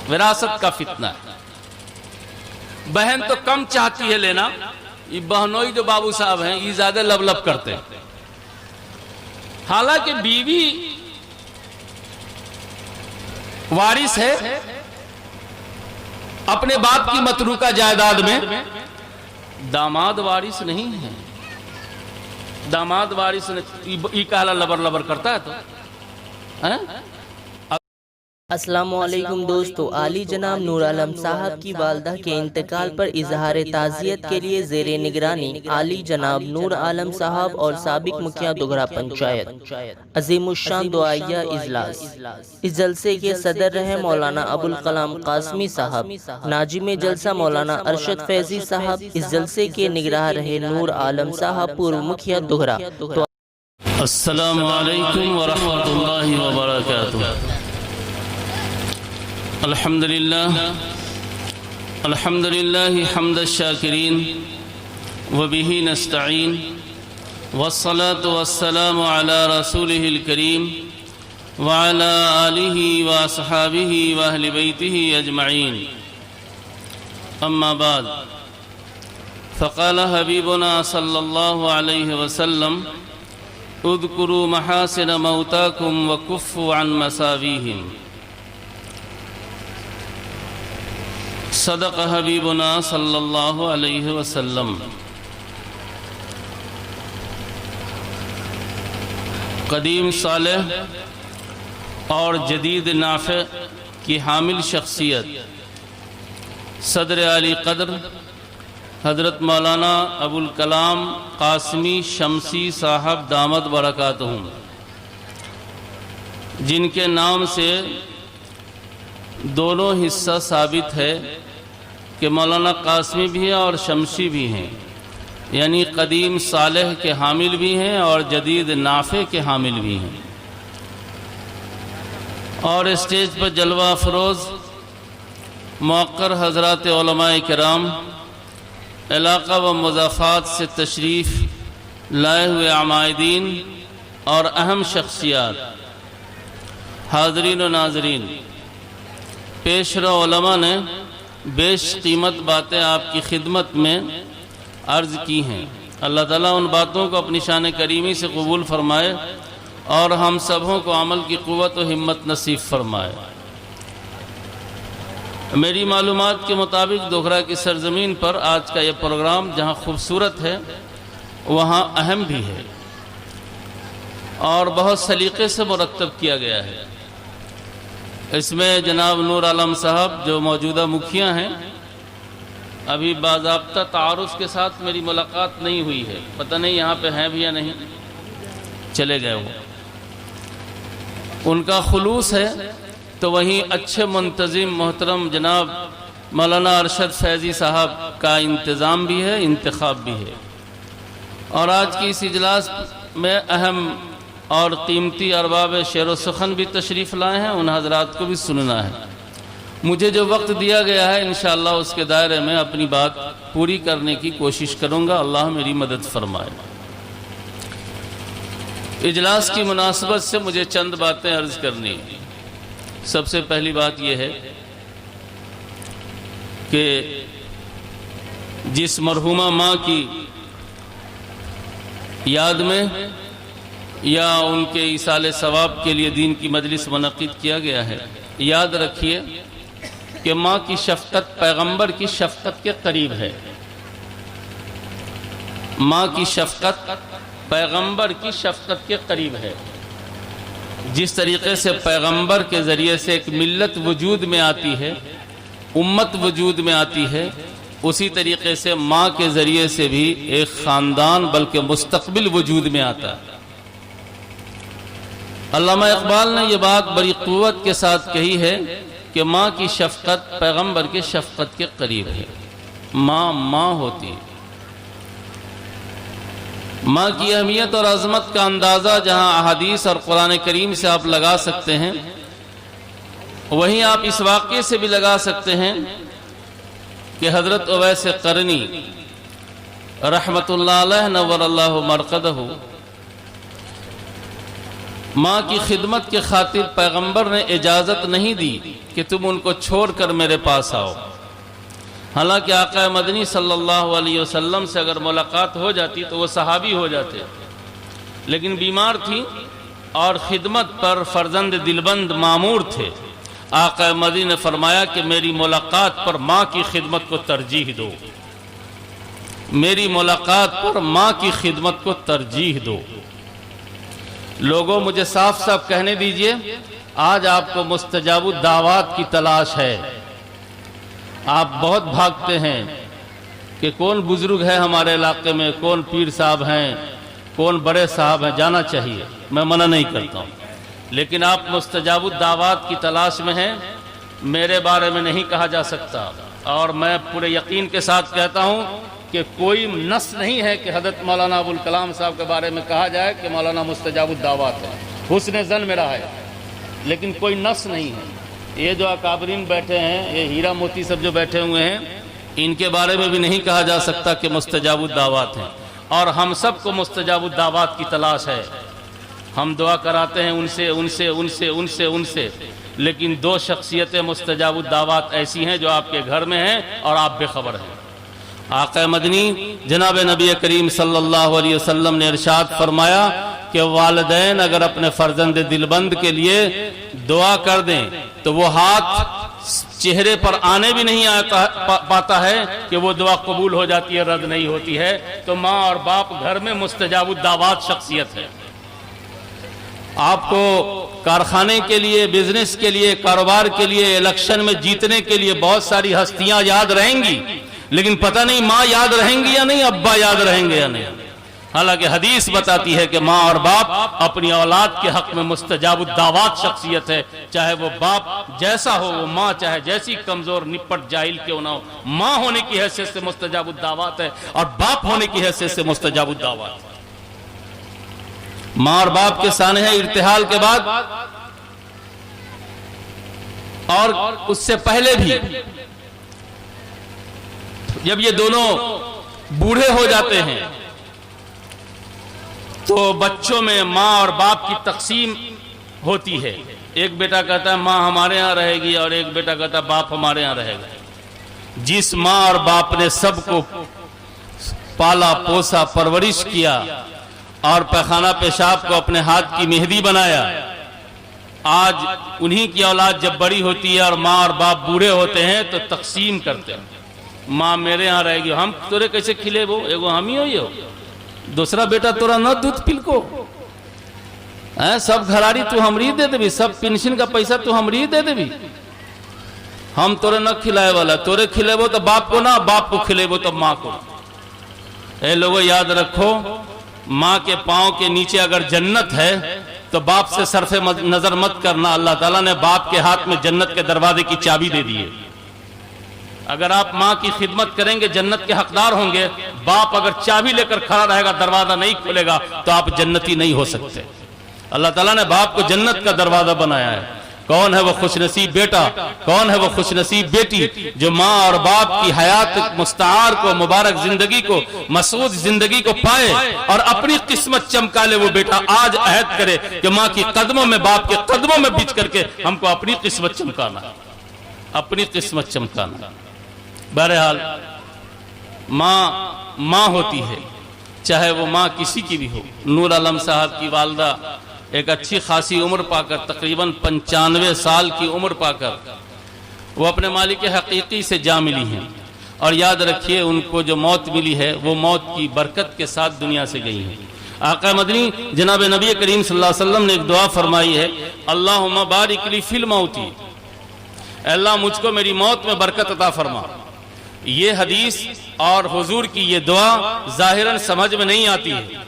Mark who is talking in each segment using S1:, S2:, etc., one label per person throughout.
S1: विरासत का फितना है। बहन तो कम चाहती है लेना, ये बहनोई जो बाबू साहब हैं ये ज्यादा लबलब करते हैं। हालांकि बीवी वारिस है अपने बाप की मतरूका जायदाद में, दामाद वारिस नहीं है। दामाद वारिस ई कहला लबर लबर करता है तो है?
S2: अस्सलामुअलैकुम दोस्तों, आली जनाब नूर आलम साहब की वालदा के इंतकाल पर इजहार ताज़ियत के लिए ज़ेरे निगरानी आली जनाब नूर आलम साहब और साबिक मुखिया दोगरा पंचायत अजीमुश्शान दुआइया इजलास। इस जलसे के सदर रहे मौलाना अबुल कलाम कासमी साहब, नाजिम जलसा मौलाना अरशद फैजी साहब। इस जलसे के निगरान रहे नूर आलम साहब, पूर्व मुखिया दोगरा।
S1: अस्सलामु अलैकुम व रहमतुल्लाहि व बरकातुहू। अल्हम्दुलिल्लाह हम्द शाकिरीन व बिही नस्तईन वस्सलातु वस्सलामु अला रसूलिहिल करीम व अला आलिहि व अस्हाबिहि व अहलि बैतिहि अजमईन। अम्मा बाद, फ़क़ाल हबीबुना सल्लल्लाहु अलैहि वसल्लम उज़कुरू महासिन मौताकुम व कुफ़्फ़ू अन मसावीहिम। सदक़ हबीबुना सल्लल्लाहु अलैहि वसल्लम। कदीम सालेह और जदीद नाफ़े की हामिल शख्सियत सदर आली क़द्र हज़रत मौलाना अबुल कलाम कासमी शमसी साहब दामद बरकातहुम, जिनके नाम से दोनों हिस्सा साबित है कि मौलाना कासमी भी हैं और शमसी भी हैं, यानी कदीम सालेह के हामिल भी हैं और जदीद नाफ़े के हामिल भी हैं। और स्टेज पर जलवा अफरोज़ मौक़र हज़रात उलमाए किराम, इलाक़ा व मुज़ाफ़ात से तशरीफ़ लाए हुए आमायदीन और अहम शख्सियात, हाज़रीन व नाज़रीन, पेशरा उलमा ने बेश कीमत बातें आपकी खिदमत में अर्ज़ की हैं। अल्लाह ताला उन बातों को अपनी शान करीमी से कबूल फरमाए और हम सबों को अमल की क़ुव्वत व हिम्मत नसीब फरमाए। मेरी मालूमात के मुताबिक दोगरा की सरजमीन पर आज का ये प्रोग्राम जहाँ खूबसूरत है वहाँ अहम भी है और बहुत सलीक़े से मुरत्तब किया गया है। इसमें जनाब नूर आलम साहब जो मौजूदा मुखिया हैं, अभी बाज़ाब्ता तारुफ़ के साथ मेरी मुलाकात नहीं हुई है, पता नहीं यहाँ पे हैं भी या नहीं, चले गए वो। उनका खुलूस है तो वहीं अच्छे मुंतज़िम मोहतरम जनाब मौलाना अरशद फैज़ी साहब का इंतज़ाम भी है, इंतखाब भी है। और आज की इस इजलास में अहम और कीमती अरबाब शेर व सुखन भी तशरीफ़ लाए हैं, उन हज़रात को भी सुनना है। मुझे जो वक्त दिया गया है इंशाअल्लाह उसके दायरे में अपनी बात पूरी करने की कोशिश करूँगा। अल्लाह मेरी मदद फरमाए। इजलास की मुनासबत से मुझे चंद बातें अर्ज़ करनी है। सबसे पहली बात यह है कि जिस मरहूमा माँ की याद में या उनके इसाले सवाब के लिए दीन की मजलिस मुनक़िद किया गया है, याद रखिए कि माँ की शफ़क़त पैगंबर की शफ़क़त के करीब है। माँ की शफ़क़त पैगंबर की शफ़क़त के करीब है। जिस तरीक़े से पैगंबर के ज़रिए से एक मिल्लत वजूद में आती है, उम्मत वजूद में आती है, उसी तरीक़े से माँ के ज़रिए से भी एक ख़ानदान बल्कि मुस्तक़बिल वजूद में आता है। अल्लामा इक़बाल ने यह बात बड़ी क़ुव्वत के साथ कही है कि माँ की शफ़क़त पैगंबर के शफ़क़त के करीब है। माँ माँ होती है। माँ की अहमियत और अज़मत का अंदाज़ा जहाँ अहादीस और कुरान करीम से आप लगा सकते हैं, वहीं आप इस वाक़े से भी लगा सकते हैं कि हज़रत उवैस क़रनी रहमतुल्लाह अलैह नव्वरल्लाहु मरक़दहु माँ की खिदमत के खातिर पैगंबर ने इजाज़त नहीं दी कि तुम उनको छोड़कर मेरे पास आओ। हालांकि आका मदनी सल्लल्लाहु अलैहि वसल्लम से अगर मुलाकात हो जाती तो वो सहाबी हो जाते, लेकिन बीमार थी और खिदमत पर फर्जंद दिलबंद मामूर थे। आका मदनी ने फरमाया कि मेरी मुलाकात पर माँ की खिदमत को तरजीह दो, मेरी मुलाकात पर माँ की खिदमत को तरजीह दो। लोगों, मुझे साफ साफ कहने दीजिए, आज आपको मुस्तजाबु दावत की तलाश है। आप बहुत भागते हैं कि कौन बुजुर्ग है हमारे इलाके में, कौन पीर साहब हैं, कौन बड़े साहब हैं, जाना चाहिए, मैं मना नहीं करता हूँ, लेकिन आप मुस्तजाबु दावत की तलाश में हैं। मेरे बारे में नहीं कहा जा सकता, और मैं पूरे यकीन के साथ कहता हूँ कि कोई नस नहीं है कि हज़रत मौलाना अबुल कलाम साहब के बारे में कहा जाए कि मौलाना मुस्तजाबु दावत है। हुस्न ज़न मेरा है, लेकिन कोई नस नहीं है। ये जो अकाबरीन बैठे हैं, ये हीरा मोती सब जो बैठे हुए हैं, इनके बारे में भी नहीं कहा जा सकता कि मुस्तजाबु दावत हैं। और हम सबको मुस्तजाबु दावत की तलाश है। हम दुआ कराते हैं उनसे उनसे उनसे उनसे उनसे, लेकिन दो शख्सियतें मुस्तजाबु दावत ऐसी हैं जो आपके घर में हैं और आप बेखबर हैं। आका मदनी जनाब नबी करीम सल्लल्लाहु अलैहि वसल्लम ने इरशाद फरमाया कि वालिदैन अगर अपने फर्जंद दिलबंद के लिए दुआ कर दें तो वो हाथ चेहरे पर आने भी नहीं पाता है कि वो दुआ कबूल हो जाती है, रद्द नहीं होती है। तो माँ और बाप घर में मुस्तजाबु दावत शख्सियत है। आपको कारखाने के लिए, बिजनेस के लिए, कारोबार के लिए, इलेक्शन में जीतने के लिए बहुत सारी हस्तियां याद रहेंगी, लेकिन पता नहीं माँ याद रहेंगी या नहीं, अब्बा याद रहेंगे या नहीं। हालांकि हदीस बताती है कि माँ और बाप अपनी औलाद के हक में मुस्तजाबु दावत शख्सियत है। चाहे वो बाप जैसा हो, वो माँ चाहे जैसी कमजोर निपट जाहिल क्यों ना हो, माँ होने की हैसियत से मुस्तजाबु दावत है और बाप होने की हैसियत से मुस्तजाबु दावत है। माँ और बाप के साने हैं इर्तिहाल के बाद और उससे पहले भी। जब ये दोनों बूढ़े हो जाते हैं तो बच्चों में माँ और बाप की तकसीम होती है। एक बेटा कहता है माँ हमारे यहाँ रहेगी और एक बेटा कहता है बाप हमारे यहाँ रहेगा। जिस माँ और बाप ने सबको पाला पोसा परवरिश किया और पैखाना पेशाब को अपने हाथ की मेहंदी बनाया, आज उन्हीं की औलाद जब बड़ी होती है और माँ और बाप बूढ़े होते हैं तो तकसीम करते हैं। माँ मेरे यहाँ रहेगी, हम तोरे कैसे खिले वो, एगो हम ही हो, ये दूसरा बेटा तोरा न दूध पिलको है, सब घराड़ी तू हमरी दे देवी, सब पेंशन का पैसा तू हमरी दे देवी, हम तोरे न खिलाए वाला, तोरे खिलेबो तो बाप को ना, बाप को खिलेबो तो माँ को। ए लोगों याद रखो, माँ के पांव के नीचे अगर जन्नत है तो बाप से सरफे नजर मत करना। अल्लाह ताला ने बाप के हाथ में जन्नत के दरवाजे की चाबी दे दी है। अगर आप माँ की खिदमत करेंगे जन्नत के हकदार होंगे। बाप अगर चाबी लेकर खड़ा रहेगा, दरवाजा नहीं खुलेगा तो आप जन्नती नहीं हो सकते। अल्लाह ताला ने बाप को जन्नत का दरवाजा बनाया है। कौन है वो खुशनसीब बेटा, कौन है वो खुशनसीब बेटी जो माँ और बाप की हयात मुस्तार को, मुबारक जिंदगी को, मसूद जिंदगी को पाए और अपनी किस्मत चमका ले। वो बेटा आज अहद करे कि माँ की कदमों में, बाप के कदमों में बिछ करके हमको अपनी किस्मत चमकाना, अपनी किस्मत चमकाना। बहरहाल माँ माँ होती है, चाहे वो माँ किसी की भी हो। नूर आलम साहब की वालदा एक अच्छी खासी उम्र पाकर, तकरीबन 95 साल की उम्र पाकर वो अपने मालिक हकीकी से जा मिली हैं। और याद रखिए, उनको जो मौत मिली है वो मौत की बरकत के साथ दुनिया से गई है। आका मदनी जनाब नबी करीम सल्लल्लाहु अलैहि वसल्लम ने एक दुआ फरमाई है, अल्लाहुम्मा बारिक ली फिल मौती, अल्लाह मुझको मेरी मौत में बरकत अता फरमा। ये हदीस और हुजूर की ये दुआ जाहिरन समझ में नहीं आती है,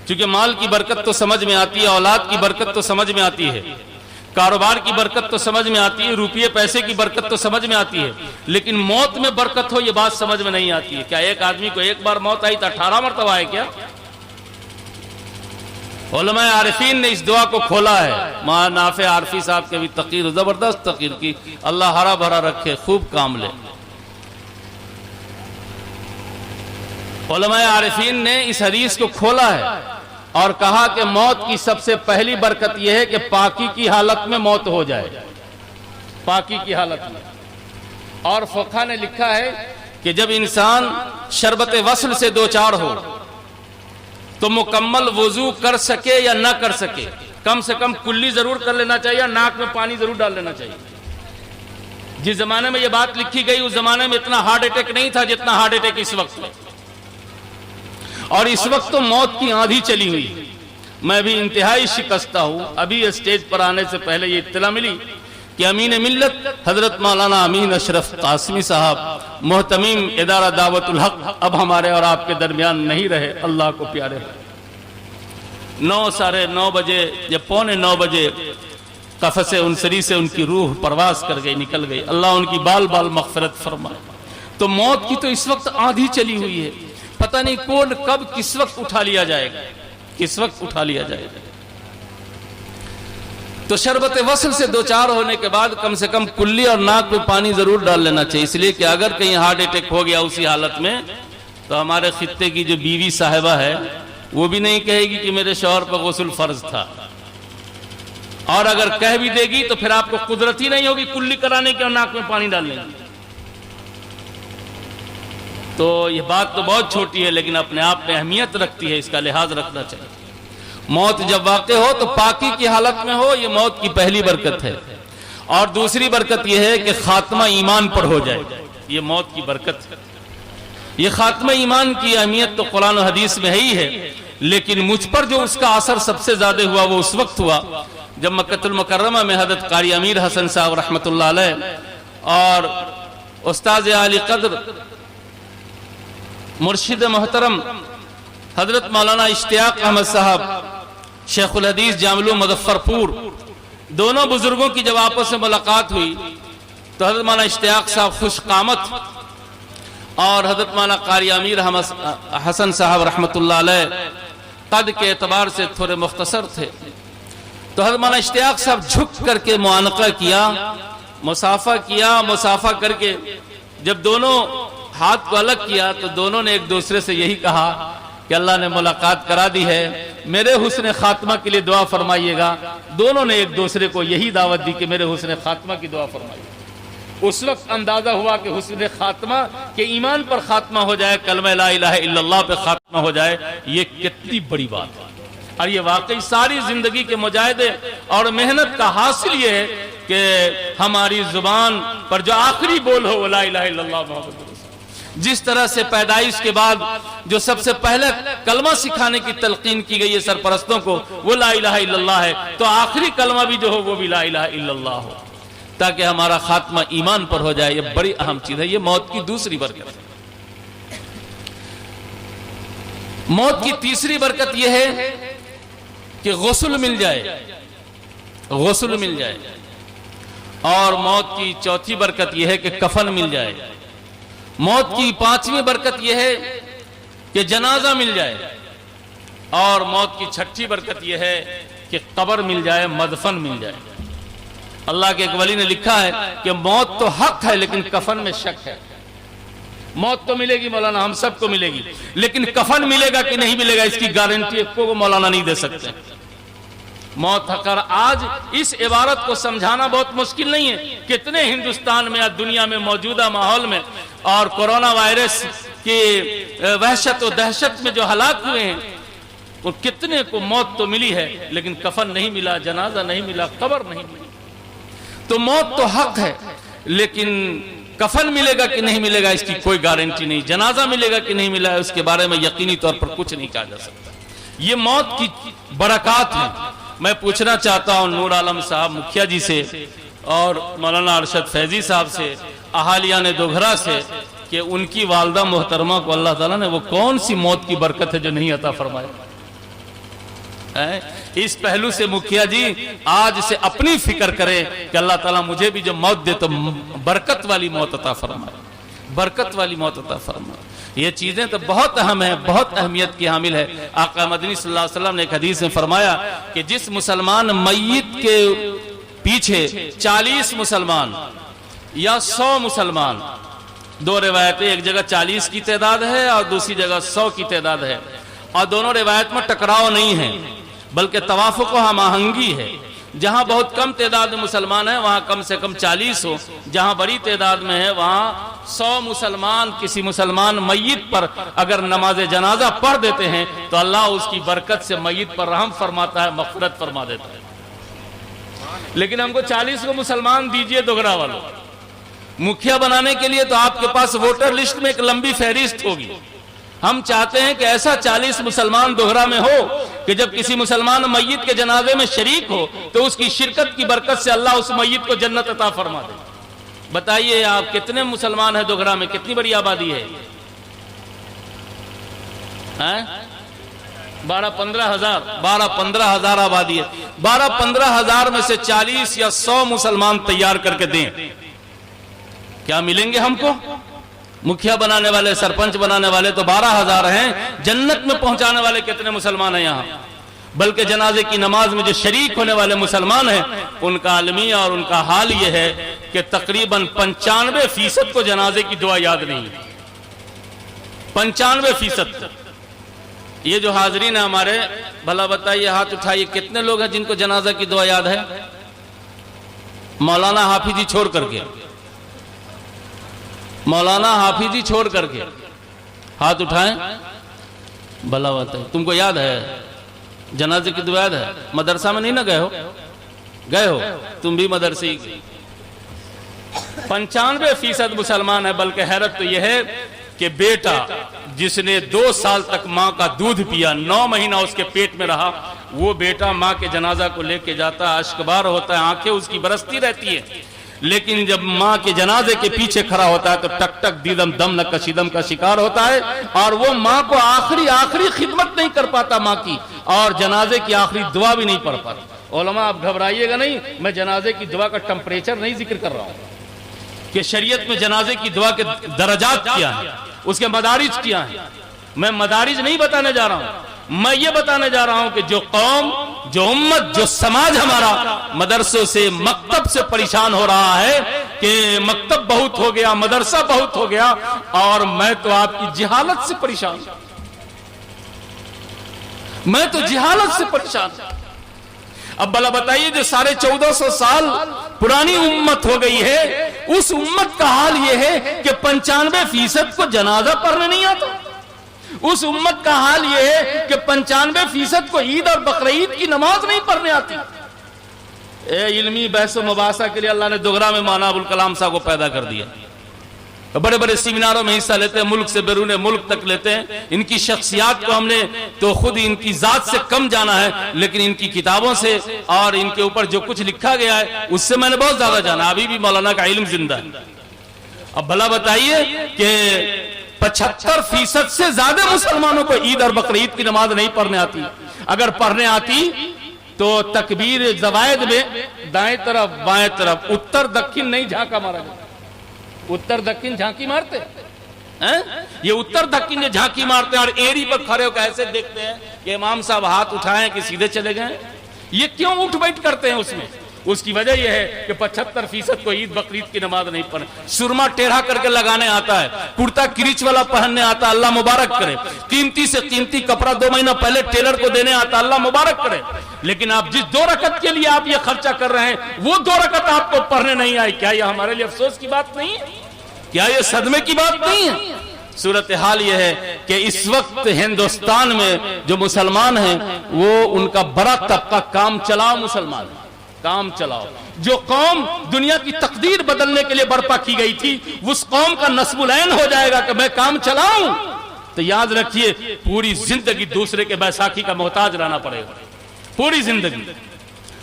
S1: क्योंकि माल की बरकत तो समझ में आती है, औलाद की बरकत तो समझ में आती है, कारोबार की बरकत तो समझ में आती है, रुपये पैसे की बरकत तो समझ में आती है, लेकिन मौत में बरकत हो ये बात समझ में नहीं आती है। क्या एक आदमी को एक बार मौत आई तो 18 मरतबा है क्या? उलमा आरिफीन ने इस दुआ को खोला है। मां नाफे आरफी साहब के भी तकीर, जबरदस्त तकीर की, अल्लाह हरा भरा रखे, खूब काम ले। उलमा आरिफीन ने इस हदीस को खोला है और कहा कि मौत की सबसे पहली बरकत यह है कि पाकी की हालत में मौत हो जाए, पाकी की हालत में। और फ़ुक़हा ने लिखा है कि जब इंसान शरबत वस्ल से दो चार हो तो मुकम्मल वुजू कर सके या ना कर सके, कम से कम कुल्ली जरूर कर लेना चाहिए, नाक में पानी जरूर डाल लेना चाहिए। जिस जमाने में यह बात लिखी गई उस जमाने में इतना हार्ट अटैक नहीं था जितना हार्ट अटैक इस वक्त है। और इस वक्त तो मौत की आंधी चली हुई है। मैं भी इंतहाई शिकस्ता हूं। अभी स्टेज पर आने से पहले ये इत्तला मिली कि अमीन मिल्लत हजरत मौलाना अमीन अशरफ कासमी साहब मोहतमीम इदारा दावतुल हक अब हमारे और आपके दरमियान नहीं रहे। अल्लाह को प्यारे 9 साढ़े 9 बजे या पौने 9 बजे कफ़से उनसरी से उनकी रूह परवास कर गई, निकल गई। अल्लाह उनकी बाल बाल मग़फ़िरत फरमाए। तो मौत की तो इस वक्त आंधी चली हुई है, पता नहीं कौन कब किस वक्त उठा लिया जाएगा, किस वक्त उठा लिया जाएगा। तो शरबत वस्ल से दो चार होने के बाद कम से कम कुल्ली और नाक में पानी जरूर डाल लेना चाहिए, इसलिए कि अगर कहीं हार्ट अटैक हो गया उसी हालत में तो हमारे खित्ते की जो बीवी साहिबा है वो भी नहीं कहेगी कि मेरे शौहर पर गुस्ल फर्ज था, और अगर कह भी देगी तो फिर आपको कुदरत ही नहीं होगी कुल्ली कराने की और नाक में पानी डालने की। तो ये बात तो बहुत छोटी है लेकिन अपने आप में अहमियत रखती है, इसका लिहाज रखना चाहिए। मौत जब वाक़े हो तो पाकी की हालत में हो, ये मौत की पहली बरकत है। और दूसरी बरकत यह है कि खात्मा ईमान पर हो जाए, ये मौत की बरकत है। ये खात्मा ईमान की अहमियत तो कुरान और हदीस में ही है, लेकिन मुझ पर जो उसका असर सबसे ज्यादा हुआ वो उस वक्त हुआ जब मक्कतुल मुकर्रमा में हज़रत कारी अमीर हसन साहब रहमतुल्लाह अलैह और उस्ताद आली क़द्र मुर्शिद मोहतरम हजरत मौलाना इश्तियाक अहमद साहब शेखुल हदीस जामलू मुज़फ्फरपुर, दोनों बुजुर्गों की जब आपस में मुलाकात हुई तो हजरत मौलाना इश्तियाक साहब खुशकामत और हजरत मौलाना कारी अमीर हसन साहब रहमतुल्लाह अलैह कद के एतबार से थोड़े मुख्तसर थे। तो हजरत मौलाना इश्तियाक साहब झुक करके मुआनका किया, मुसाफा किया। मुसाफा करके जब दोनों हाथ को अलग किया तो दोनों ने एक दूसरे से यही कहा कि अल्लाह ने मुलाकात करा दी है, मेरे हुस्न खात्मा के लिए दुआ फरमाइएगा। दोनों ने एक दूसरे को यही दावत दी कि मेरे हुस्न खात्मा की दुआ फरमाइए। उस वक्त अंदाजा हुआ कि हुस्न खात्मा के ईमान पर खात्मा हो जाए, कलमा ला इलाहा इल्लल्लाह पे खात्मा हो जाए, ये कितनी बड़ी बात है। और ये वाकई सारी जिंदगी के मुजाहिदे और मेहनत का हासिल ये है कि हमारी जुबान पर जो आखिरी बोल हो वो ला इलाहा इल्लल्लाह मुहम्मद रसूलुल्लाह। जिस तरह से पैदाइश के बाद जो सबसे पहले कलमा सिखाने की तलकीन की गई है सरपरस्तों को वो ला इलाहा इल्लल्लाह है, तो आखिरी कलमा भी जो हो वो भी ला इलाहा इल्लल्लाह हो, ताकि हमारा खात्मा ईमान पर हो जाए। ये बड़ी अहम चीज है। ये मौत की दूसरी बरकत है। मौत की तीसरी बरकत यह है कि गुस्ल मिल जाए, गुस्ल मिल जाए। और मौत की चौथी बरकत यह है कि कफन मिल जाए। मौत की पांचवी बरकत यह है कि जनाजा मिल जाए। और मौत की छठी बरकत यह है कि कब्र मिल जाए, मदफन मिल जाए। अल्लाह के एक वली ने लिखा है कि मौत तो हक है लेकिन कफन में शक है। मौत तो मिलेगी मौलाना, हम सबको मिलेगी, लेकिन कफन मिलेगा कि नहीं मिलेगा इसकी गारंटी को मौलाना नहीं दे सकते। मौत हकर आज इस इबारत को समझाना बहुत मुश्किल नहीं है। कितने हिंदुस्तान में या दुनिया में मौजूदा माहौल में और कोरोना वायरस की वहशत और दहशत में जो हलाक हुए हैं और कितने को मौत तो मिली है लेकिन कफन नहीं मिला, जनाजा नहीं मिला, कब्र नहीं मिली। तो मौत तो हक है लेकिन कफन मिलेगा कि नहीं मिलेगा इसकी कोई गारंटी नहीं। जनाजा मिलेगा कि नहीं मिला उसके बारे में यकीनी तौर पर कुछ नहीं कहा जा सकता। ये मौत की बरकत है। मैं पूछना चाहता हूं नूर आलम साहब मुखिया जी से और मौलाना अरशद फैजी साहब से, अहालियान दोघरा से, कि उनकी वालदा मोहतरमा को अल्लाह ताला ने वो कौन सी मौत की बरकत है जो नहीं अता फरमाए। इस पहलू से मुखिया जी आज से अपनी फिक्र करें कि अल्लाह ताला मुझे भी जो मौत दे तो बरकत वाली मौत अता फरमाए, बरकत वाली मौत अता फरमाए। ये चीजें तो बहुत अहम है, बहुत अहमियत की हामिल है। आका मदनी सल्लल्लाहु अलैहि वसल्लम ने एक हदीस में फरमाया कि जिस मुसलमान मय्यत के पीछे 40 मुसलमान या 100 मुसलमान, दो रिवायतें, एक जगह 40 की तादाद है और दूसरी जगह 100 की तादाद है, और दोनों रिवायत में टकराव नहीं है, बल्कि तवाफुक व हमआहंगी है। जहां बहुत कम तादाद में मुसलमान है वहां कम से कम 40 हो, जहां बड़ी तादाद में है वहां 100 मुसलमान किसी मुसलमान मय्यत पर अगर नमाज जनाजा पढ़ देते हैं तो अल्लाह उसकी बरकत से मय्यत पर रहम फरमाता है, मग़फ़िरत फरमा देता है। लेकिन हमको 40 को मुसलमान दीजिए दोगरा वालों। मुखिया बनाने के लिए तो आपके पास वोटर लिस्ट में एक लंबी फहरिस्त होगी। हम चाहते हैं कि ऐसा 40 मुसलमान दोहरा में हो कि जब किसी मुसलमान मय्यत के जनाजे में शरीक हो तो उसकी शिरकत की बरकत से अल्लाह उस मय्यत को जन्नत अता फरमा दे। बताइए आप कितने मुसलमान हैं दोगरा में, कितनी बड़ी आबादी है? 12-15 हजार आबादी है। 12-15 हजार में से 40 या 100 मुसलमान तैयार करके दें, क्या मिलेंगे हमको? मुखिया बनाने वाले, सरपंच बनाने वाले तो 12 हजार हैं, जन्नत में पहुंचाने वाले कितने मुसलमान हैं यहाँ? बल्कि जनाजे की नमाज में जो शरीक होने वाले मुसलमान हैं उनका आलमिया और उनका हाल यह है कि तकरीबन 95% को जनाजे की दुआ याद नहीं। 95%। ये जो हाजरीन है हमारे, भला बताइए, हाथ उठाइए, कितने लोग हैं जिनको जनाजा की दुआ याद है? मौलाना हाफिजी छोड़ करके, मौलाना हाफिजी छोड़ करके हाथ उठाएं। भला बताइए, तुमको याद है जनाजे की दुआ याद है? मदरसा में नहीं ना गए हो? गए हो तुम भी मदरसे। 95% मुसलमान है। बल्कि हैरत तो यह है कि बेटा जिसने 2 साल तक माँ का दूध पिया, 9 महीना उसके पेट में रहा, वो बेटा माँ के जनाजा को लेके जाता है, अश्कबार होता है, आंखें उसकी बरसती रहती है। लेकिन जब माँ के जनाजे के पीछे खड़ा होता है तो टक टक दीदम दम न कशीदम का शिकार होता है और वो माँ को आखिरी खिदमत नहीं कर पाता माँ की, और जनाजे की आखिरी दुआ भी नहीं पढ़ पाता। उलमा आप घबराइएगा नहीं, मैं जनाजे की दुआ का टेम्परेचर नहीं जिक्र कर रहा हूँ कि शरीयत में जनाजे की दुआ के दर्जात क्या है, उसके मदारिज क्या है। मैं मदारिज नहीं बताने जा रहा हूँ, मैं ये बताने जा रहा हूं कि जो कौम, जो उम्मत, जो समाज हमारा मदरसों से, मकतब से परेशान हो रहा है कि मकतब बहुत हो गया, मदरसा बहुत हो गया, और मैं तो आपकी जिहालत से परेशान, मैं तो जिहालत से परेशान। अब भला बताइए, जो 1450 साल पुरानी उम्मत हो गई है, उस उम्मत का हाल यह है कि 95% को जनाजा पढ़ने नहीं आता। उस उम्मत का हाल यह है कि 95% को ईद और बकरीद की नमाज नहीं पढ़ने आती। इल्मी बहस मुबासा के लिए अल्लाह ने दोगरा में मौलाना अबुल कलाम साहब को पैदा कर दिया। तो बड़े बड़े सेमिनारों में हिस्सा लेते हैं, मुल्क से बैरून मुल्क तक लेते हैं। इनकी शख्सियात को हमने तो खुद इनकी जात से कम जाना है, लेकिन इनकी किताबों से और इनके ऊपर जो कुछ लिखा गया है उससे मैंने बहुत ज्यादा जाना। अभी भी मौलाना का इल्म जिंदा है। अब भला बताइए कि 75% से ज्यादा मुसलमानों को ईद और बकरीद की नमाज नहीं पढ़ने आती। अगर पढ़ने आती तो तकबीर जवायद में दाएं तरफ, बाएं तरफ, उत्तर दक्षिण नहीं झांका मारा जाता। उत्तर दक्षिण झांकी मारते हैं, ये उत्तर दक्षिण झांकी मारते हैं और एरी पर खड़े होकर ऐसे देखते हैं कि इमाम साहब हाथ उठाएं कि सीधे चले गए। ये क्यों उठ बैठ करते हैं उसमें? उसकी वजह यह है कि 75% को ईद बकरीद की नमाज नहीं पढ़े। सुरमा टेढ़ा करके लगाने आता है, कुर्ता क्रीच वाला पहनने आता, अल्लाह मुबारक करे। कीमती से कीमती कपड़ा 2 महीना पहले टेलर को देने आता, अल्लाह मुबारक करे। लेकिन आप जिस 2 रकत के लिए आप ये खर्चा कर रहे हैं, वो 2 रकत आपको पढ़ने नहीं आई। क्या ये हमारे लिए अफसोस की बात नहीं है? क्या ये सदमे की बात नहीं है? सूरत हाल यह है कि इस वक्त हिंदुस्तान में जो मुसलमान हैं वो उनका बड़ा तबका काम चलाओ मुसलमान है, काम चलाओ। जो कौम दुनिया की तकदीर बदलने के लिए बर्पा की गई थी, उस कौम का नस्बुलैन हो जाएगा कि मैं काम चलाऊं, तो याद रखिए पूरी जिंदगी दूसरे के बैसाखी का मोहताज रहना पड़ेगा। पूरी जिंदगी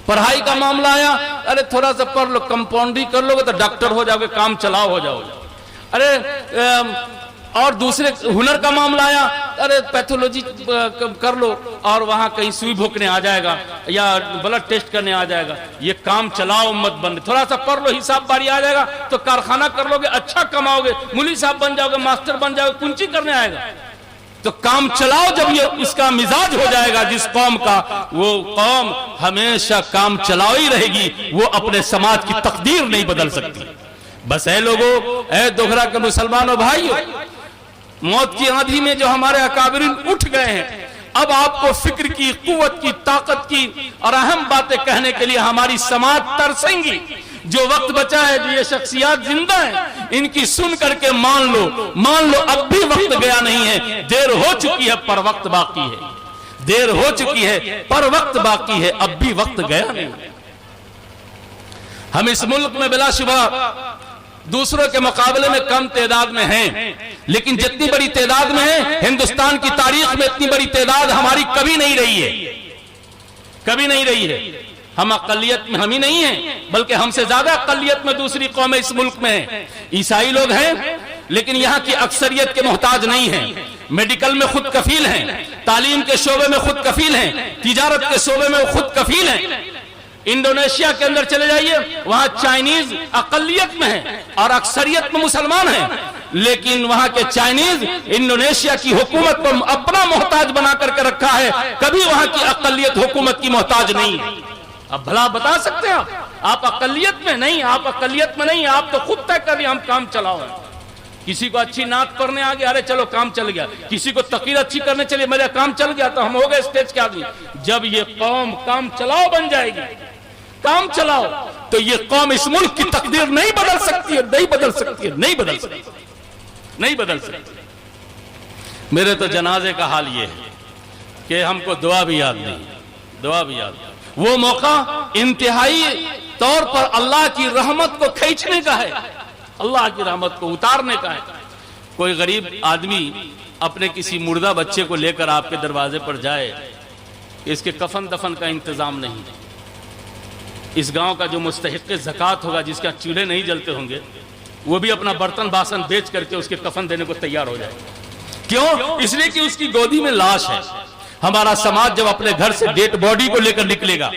S1: पढ़ाई का मामला आया, अरे थोड़ा सा पढ़ लो, कंपाउंडिंग कर लोगे तो डॉक्टर हो जाओगे, काम चलाओ हो जाओगे। अरे और दूसरे हुनर का मामला आया, अरे पैथोलॉजी कर लो और वहां कहीं सुई भोंकने आ जाएगा या ब्लड टेस्ट करने आ जाएगा। ये काम चलाओ मत बन। थोड़ा सा पढ़ लो, हिसाब बारी आ जाएगा तो कारखाना कर लोगे, अच्छा कमाओगे, मुली साहब बन जाओगे, मास्टर बन जाओगे, कुंची करने आएगा। तो काम चलाओ जब ये इसका मिजाज हो जाएगा जिस कौम का, वो कौम हमेशा काम चलाओ ही रहेगी, वो अपने समाज की तकदीर नहीं बदल सकती। बस ऐ लोगों, ऐ दोहरा के मुसलमानों भाइयों, मौत की आंधी में जो हमारे अकाबिरीन उठ गए हैं,
S3: अब आपको फिक्र की, कुव्वत की, ताकत की और अहम बातें कहने के लिए हमारी समाज तरसेंगी। जो वक्त बचा है, जो ये शख्सियात जिंदा है, इनकी सुन करके मान लो, अब भी वक्त गया नहीं है। देर हो चुकी है पर वक्त बाकी है, देर हो चुकी है पर वक्त बाकी है, अब भी वक्त गया नहीं। हम इस मुल्क में बिलाशुबा दूसरों के मुकाबले में कम तादाद में हैं, लेकिन जितनी बड़ी तादाद में है, हिंदुस्तान की तारीख में इतनी बड़ी तादाद हमारी कभी नहीं रही है, कभी नहीं रही है। हम अकलियत में हम ही नहीं हैं, बल्कि हमसे ज्यादा अकलियत में दूसरी कौमें इस मुल्क में हैं। ईसाई लोग हैं, लेकिन यहाँ की अक्सरियत के मोहताज नहीं हैं। मेडिकल में खुद कफील हैं, तालीम के शोबे में खुद कफील हैं, तिजारत के शोबे में खुद कफील हैं। इंडोनेशिया के अंदर चले जाइए, वहां चाइनीज अकलियत में है और अक्सरियत में मुसलमान हैं, लेकिन वहां के चाइनीज इंडोनेशिया की हुकूमत को अपना मोहताज बना करके रखा है, कभी वहां की अकलियत हुकूमत की मोहताज नहीं। अब भला बता सकते हैं आप अकलियत में नहीं, आप अकलियत में नहीं, आप तो खुद तय कर हम काम चलाओ। किसी को अच्छी नात करने आ गया, अरे चलो काम चल गया। किसी को तकीर अच्छी करने चलिए, मेरा काम चल गया तो हम हो गए स्टेज के आदमी। जब ये कौम काम चलाओ बन जाएगी, काम चलाओ, तो ये कौम इस मुल्क की तकदीर नहीं बदल सकती है, नहीं बदल सकती है, नहीं बदल सकती, नहीं बदल सकती। मेरे तो जनाजे का हाल ये है कि हमको दुआ भी याद नहीं, दुआ भी याद। वो मौका इंतहाई तौर पर अल्लाह की रहमत को खींचने का है, अल्लाह की रहमत को उतारने का है। कोई गरीब आदमी अपने किसी मुर्दा बच्चे को लेकर आपके दरवाजे पर जाए, इसके कफन दफन का इंतजाम नहीं, इस गांव का जो मुस्तहिक़ ज़कात होगा, जिसका चूल्हे नहीं जलते होंगे, वो भी अपना बर्तन बासन बेच करके उसके कफन देने को तैयार हो जाए। क्यों? इसलिए कि उसकी गोदी में लाश है। हमारा समाज जब अपने घर से डेड बॉडी को लेकर निकलेगा,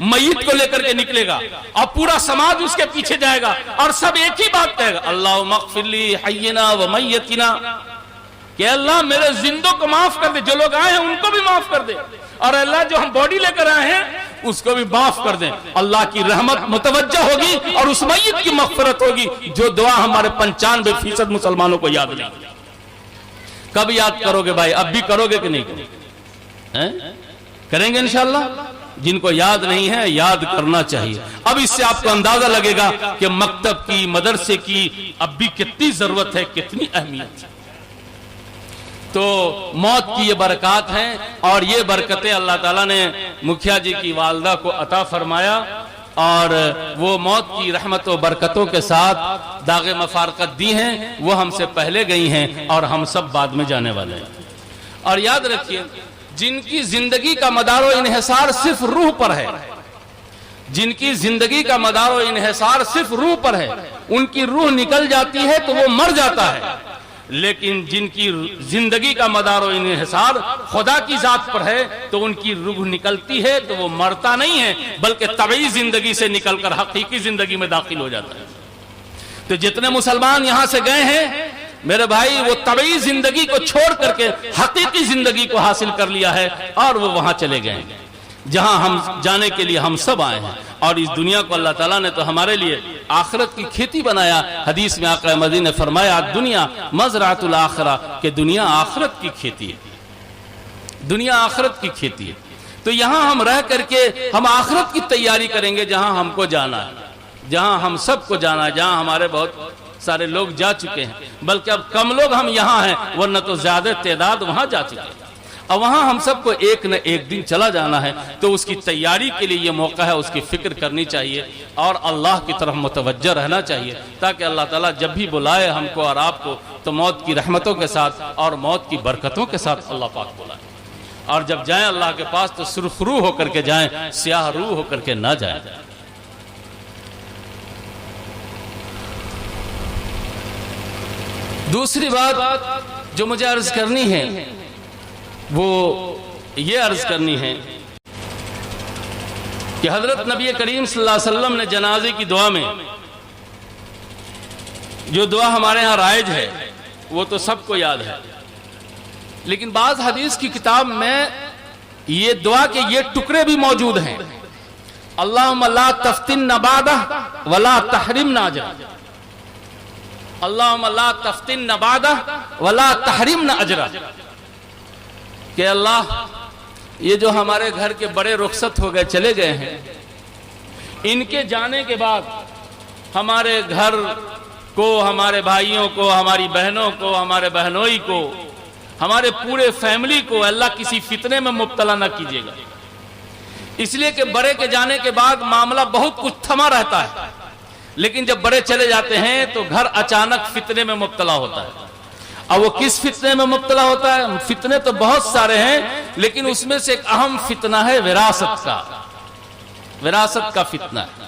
S3: मय्यत को लेकर के निकलेगा, और पूरा समाज उसके पीछे जाएगा और सब एक ही बात कहेगा, अल्लाह मग़फ़िरली हय्यिना व मय्यतिना, कि अल्लाह मेरे जिंदों को माफ कर दे, जो लोग आए हैं उनको भी माफ कर दे, और अल्लाह जो हम बॉडी लेकर आए हैं उसको भी माफ कर दें। अल्लाह की रहमत मुतवज्जा होगी और उस मय्यत की मग़फ़िरत होगी, जो दुआ हमारे 95% मुसलमानों को याद नहीं। कब याद करोगे भाई? अब भी करोगे कि नहीं करोगे? करेंगे इंशाअल्लाह। जिनको याद नहीं है, याद करना चाहिए। अब इससे आपको अंदाजा लगेगा कि मकतब की, मदरसे की अब भी कितनी जरूरत है, कितनी अहमियत है। तो मौत की ये बरकत हैं, और ये बरकतें अल्लाह ताला ने मुखिया जी की वालदा को अता फरमाया, और वो मौत की रहमत व बरकतों के साथ दागे मफारकत दी हैं। वो हमसे पहले गई हैं और हम सब बाद में जाने वाले हैं। और याद रखिए, जिनकी जिंदगी का मदारो इन्हिसार सिर्फ रूह पर है, जिनकी जिंदगी का मदारो इन्हिसार सिर्फ रूह पर है, उनकी रूह निकल जाती है तो वो मर जाता है। लेकिन जिनकी जिंदगी का मदारो इन्हिसार खुदा की जात पर है, तो उनकी रूह निकलती है तो वो मरता नहीं है, बल्कि तबई जिंदगी से निकलकर हकीकी जिंदगी में दाखिल हो जाता है। तो जितने मुसलमान यहां से गए हैं मेरे भाई, वो तबई जिंदगी को छोड़ करके हकीकी जिंदगी को हासिल कर लिया है, और वो वहां चले गए जहां हम जाने के लिए हम सब आए हैं। और इस दुनिया को अल्लाह ताला ने तो हमारे लिए आखिरत की खेती बनाया। हदीस में आका मदीना ने फरमाया, दुनिया मज़रातुल आखिरा, कि दुनिया आखिरत की खेती है, दुनिया आखिरत की खेती है। तो यहां हम रह करके हम आखिरत की तैयारी करेंगे, जहां हमको जाना है, जहां हम सबको जाना है, जहां हमारे बहुत सारे लोग जा चुके हैं, बल्कि अब कम लोग हम यहाँ हैं, वरना तो ज्यादा तादाद वहां जा चुके हैं। अब वहां हम सबको एक न एक दिन चला जाना है, तो उसकी तैयारी के लिए ये मौका है, उसकी फिक्र करनी चाहिए और अल्लाह की तरफ मुतवज्जह रहना चाहिए, ताकि अल्लाह ताला जब भी बुलाए हमको और आपको, तो मौत की रहमतों के साथ और मौत की बरकतों के साथ अल्लाह पाक बुलाए। और जब जाएं अल्लाह के पास तो सुरखरू होकर के जाएं, स्याह रू होकर के ना जाएं। दूसरी बात जो मुझे अर्ज करनी है, वो ये अर्ज करनी है कि हजरत नबी करीम सल्लल्लाहु अलैहि वसल्लम ने जनाजे की दुआ में जो दुआ हमारे यहाँ राइज है, वो तो सबको याद है, लेकिन बाज़ हदीस की किताब में ये दुआ के ये टुकड़े भी मौजूद हैं। अल्लाहुम्मा ला तफ्तिन नबादा वला तहरिम अजरा, अल्लाहुम्मा ला तफ्तिन नबादा वला तहरिम अजरा, कि अल्लाह
S1: ये जो हमारे घर के बड़े रुखसत हो गए, चले गए हैं, इनके जाने के बाद हमारे घर को, हमारे भाइयों को, हमारी बहनों को, हमारे बहनोई को, हमारे पूरे फैमिली को अल्लाह किसी फितने में मुब्तला न कीजिएगा। इसलिए कि बड़े के जाने के बाद मामला बहुत कुछ थमा रहता है, लेकिन जब बड़े चले जाते हैं तो घर अचानक फितने में मुब्तला होता है। अब वो किस फितने में मुब्तला होता है? फितने तो बहुत सारे हैं, लेकिन उसमें से एक अहम फितना है विरासत का। विरासत का फितना है।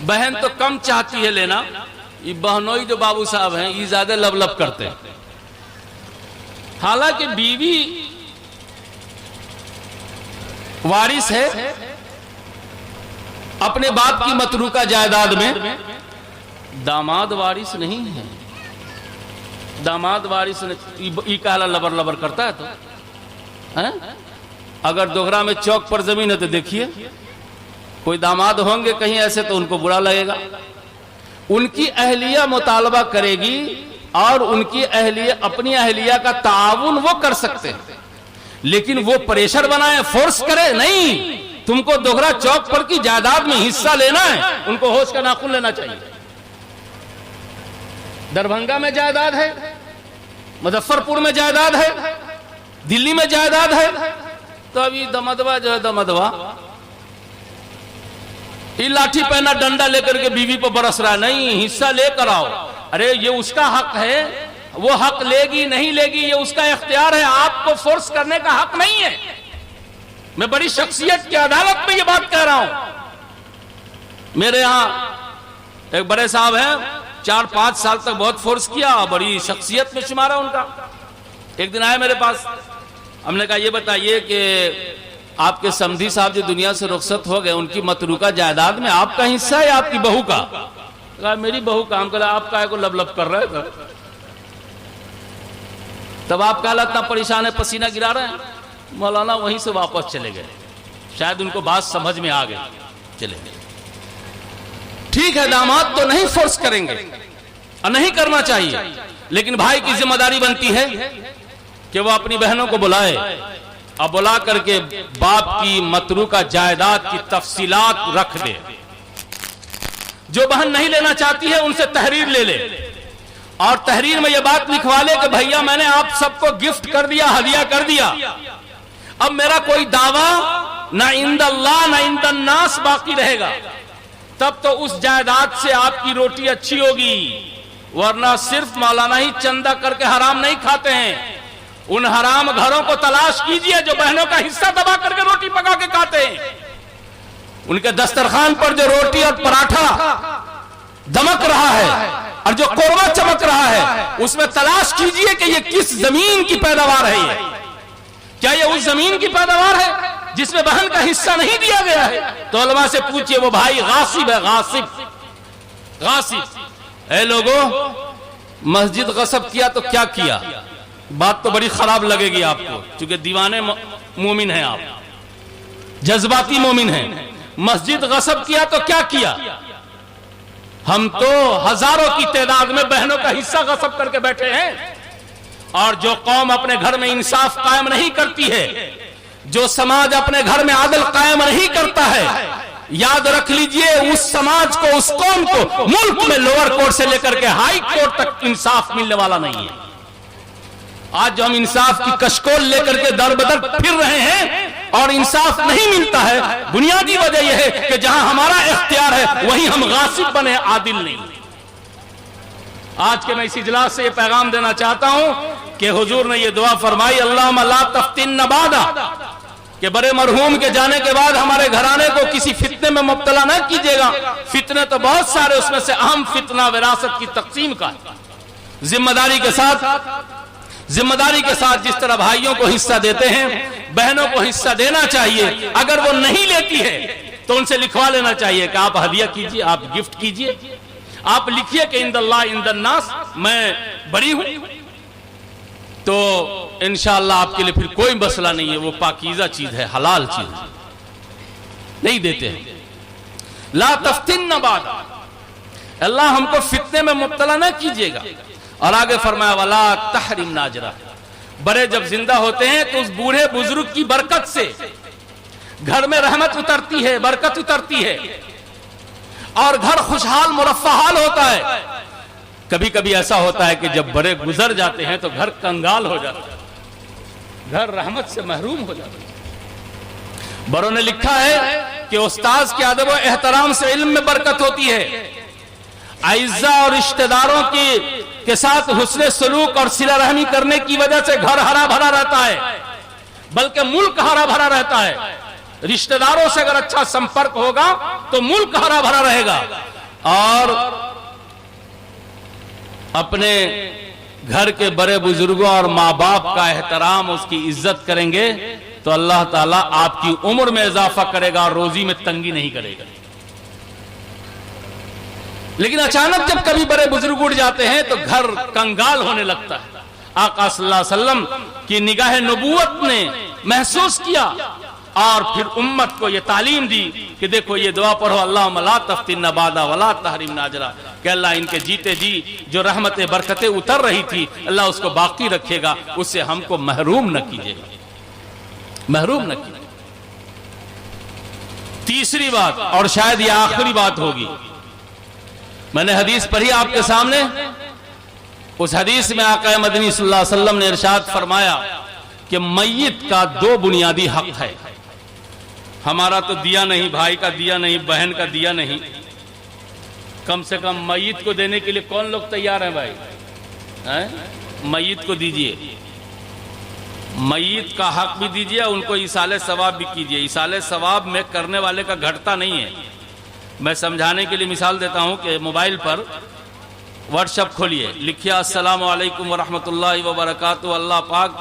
S1: बहन तो कम चाहती है लेना, ये बहनोई जो बाबू साहब हैं ये ज्यादा लबलब करते हैं। हालांकि बीवी वारिस है अपने बाप की मतरूका जायदाद में, दामाद वारिस नहीं है। दामाद वारिस ई कहला लबर लबर करता है तो है? अगर दोहरा में चौक पर जमीन है तो देखिए कोई दामाद होंगे कहीं ऐसे तो उनको बुरा लगेगा। उनकी अहलिया मुतालबा करेगी और उनकी अहलिया, अपनी अहलिया का ताउन वो कर सकते हैं, लेकिन वो प्रेशर बनाए, फोर्स करे नहीं। तुमको दोहरा चौक पर की जायदाद में हिस्सा लेना है, उनको होश का नाखून लेना चाहिए। दरभंगा में जायदाद है, मुजफ्फरपुर में जायदाद है, दिल्ली में जायदाद है, तो अभी दमदवा जो है दमदवा ये लाठी पहना डंडा लेकर के बीवी पर बरस रहा है, नहीं हिस्सा लेकर आओ। अरे ये उसका हक है, वो हक लेगी नहीं लेगी ये उसका इख्तियार है, आपको फोर्स करने का हक नहीं है। मैं बड़ी शख्सियत की अदालत में ये बात कह रहा हूं। मेरे यहां एक बड़े साहब हैं, 4-5 साल तक बहुत फोर्स किया, बड़ी शख्सियत में शुमार है उनका। एक दिन आए मेरे पास, हमने कहा ये बताइए कि आपके समधी साहब जो दुनिया से रुखसत हो गए, उनकी मतरूका जायदाद में आपका हिस्सा है या आपकी बहू का? कहा मेरी बहू का। हम कहा आप काहे को लब कर रहे थे? तब आप कहा इतना परेशान है, पसीना गिरा रहे हैं। मौलाना वहीं से वापस चले गए, शायद उनको बात समझ में आ गई, चले गए। ठीक है, दामाद तो नहीं फोर्स करेंगे और नहीं करना चाहिए, लेकिन भाई की जिम्मेदारी बनती है कि वो अपनी बहनों को बुलाए और बुला करके बाप की मतरूका जायदाद की तफसीलात रख दे। जो बहन नहीं लेना चाहती है उनसे तहरीर ले ले और तहरीर में यह बात लिखवा ले कि भैया मैंने आप सबको गिफ्ट कर दिया, हदिया कर दिया, अब मेरा कोई दावा ना इंदल्लाह ना इंदन्नास बाकी रहेगा। तब तो उस जायदाद से आपकी रोटी अच्छी होगी, वरना सिर्फ मौलाना ही चंदा करके हराम नहीं खाते हैं। उन हराम घरों को तलाश कीजिए जो बहनों का हिस्सा दबा करके रोटी पका के खाते हैं। उनके दस्तरखान पर जो रोटी और पराठा दमक रहा है और जो कोरमा चमक रहा है, उसमें तलाश कीजिए कि ये किस जमीन की पैदावार है। ये क्या ये उस जमीन की पैदावार है जिसमें बहन का हिस्सा नहीं दिया गया है? तो उलमा से पूछिए, वो भाई गासिब है, गासिब गासिब। ऐ लोगों, मस्जिद गसब किया तो क्या किया? बात तो बड़ी खराब लगेगी आपको, क्योंकि दीवाने मोमिन हैं आप, जज्बाती मोमिन हैं। मस्जिद गसब किया तो क्या किया? हम तो हजारों की तादाद में बहनों का हिस्सा गसब करके बैठे हैं। और जो कौम अपने घर में इंसाफ कायम नहीं करती है, जो समाज अपने घर में आदल कायम नहीं करता है, याद रख लीजिए उस समाज को, उस कौम को मुल्क में लोअर कोर्ट से लेकर के हाई कोर्ट तक इंसाफ मिलने वाला नहीं है। आज जो हम इंसाफ की कशकोल लेकर के दर बदर फिर रहे हैं और इंसाफ नहीं मिलता है, बुनियादी वजह यह है कि जहां हमारा इख्तियार है वहीं हम गासिब बने, आदिल नहीं। आज के मैं इस इजलास से यह पैगाम देना चाहता हूं कि हुजूर ने यह दुआ फरमाई, अल्लाहुम्मा ला तफ्तिन नबादा, कि बड़े मरहूम के जाने के बाद हमारे घराने को किसी फितने में मुब्तला न कीजिएगा। फितने तो बहुत सारे, उसमें से अहम फितना विरासत की तकसीम का। जिम्मेदारी के साथ जिस तरह भाइयों को हिस्सा देते हैं, बहनों को हिस्सा देना चाहिए। अगर वो नहीं लेती है तो उनसे लिखवा लेना चाहिए कि आप हदिया कीजिए, आप गिफ्ट कीजिए, आप लिखिए कि इंदल्लाह इंदन्नास, मैं बरी हूं, तो इंशाअल्लाह आपके लिए फिर कोई मसला नहीं है। वो पाकीज़ा चीज है, हलाल चीज। नहीं देते हैं। ला तफ्तिन नबादा, अल्लाह हमको फितने में मुब्तला न कीजिएगा। और आगे फरमाया, वला तहरिम नाजरा,
S3: बड़े जब जिंदा होते हैं तो उस बूढ़े बुजुर्ग की बरकत से घर में रहमत उतरती है, बरकत उतरती है और घर खुशहाल मुरफ़्फ़हाल होता है। कभी कभी ऐसा होता है कि जब बड़े गुजर जाते हैं तो घर कंगाल हो जाता है, घर रहमत से महरूम हो जाता है। बड़ों ने लिखा है कि उस्ताद के अदब और एहतराम से इल्म में बरकत होती है। आइज़ा और रिश्तेदारों के साथ हुस्ने सलूक और सिला रहमी करने की वजह से घर हरा भरा रहता है, बल्कि मुल्क हरा भरा रहता है। रिश्तेदारों से अगर अच्छा संपर्क होगा तो मुल्क हरा भरा रहेगा। और अपने घर के बड़े बुजुर्गों और माँ बाप का एहतराम, उसकी इज्जत करेंगे तो अल्लाह ताला आपकी उम्र में इजाफा करेगा और रोजी में तंगी नहीं करेगा। लेकिन अचानक जब कभी बड़े बुजुर्ग उठ जाते हैं तो घर कंगाल होने लगता है। आका सल्लल्लाहु अलैहि वसल्लम की निगाह नबूवत ने महसूस किया और फिर उम्मत को यह तालीम दी कि देखो ये दुआ पढ़ो, अल्लाहुम्मा ला तफ्तिन बादा वला तहरिम नाजरा, कि अल्लाह इनके जीते जी जो रहमतें बरकतें उतर रही थी अल्लाह उसको बाकी रखेगा, उससे हमको महरूम न कीजिएगा, महरूम न कीजिएगा। तीसरी बात, और शायद यह आखिरी बात होगी, मैंने हदीस पढ़ी आपके सामने। उस हदीस में आका मदनी सल्लल्लाहु अलैहि वसल्लम ने इरशाद फरमाया कि मय्यत का दो बुनियादी हक है। हमारा तो दिया नहीं, भाई का दिया नहीं, बहन का दिया नहीं, कम से कम मय्यत को देने के लिए कौन लोग तैयार हैं भाई? मय्यत को दीजिए, मय्यत का हक भी दीजिए, उनको इसाले सवाब भी कीजिए। इसाले सवाब में करने वाले का घटता नहीं है। मैं समझाने के लिए मिसाल देता हूं कि मोबाइल पर व्हाट्सएप खोलिए, लिखिए अस्सलाम वालेकुम वरहमतुल्लाहि वबरकातुहू, अल्लाह पाक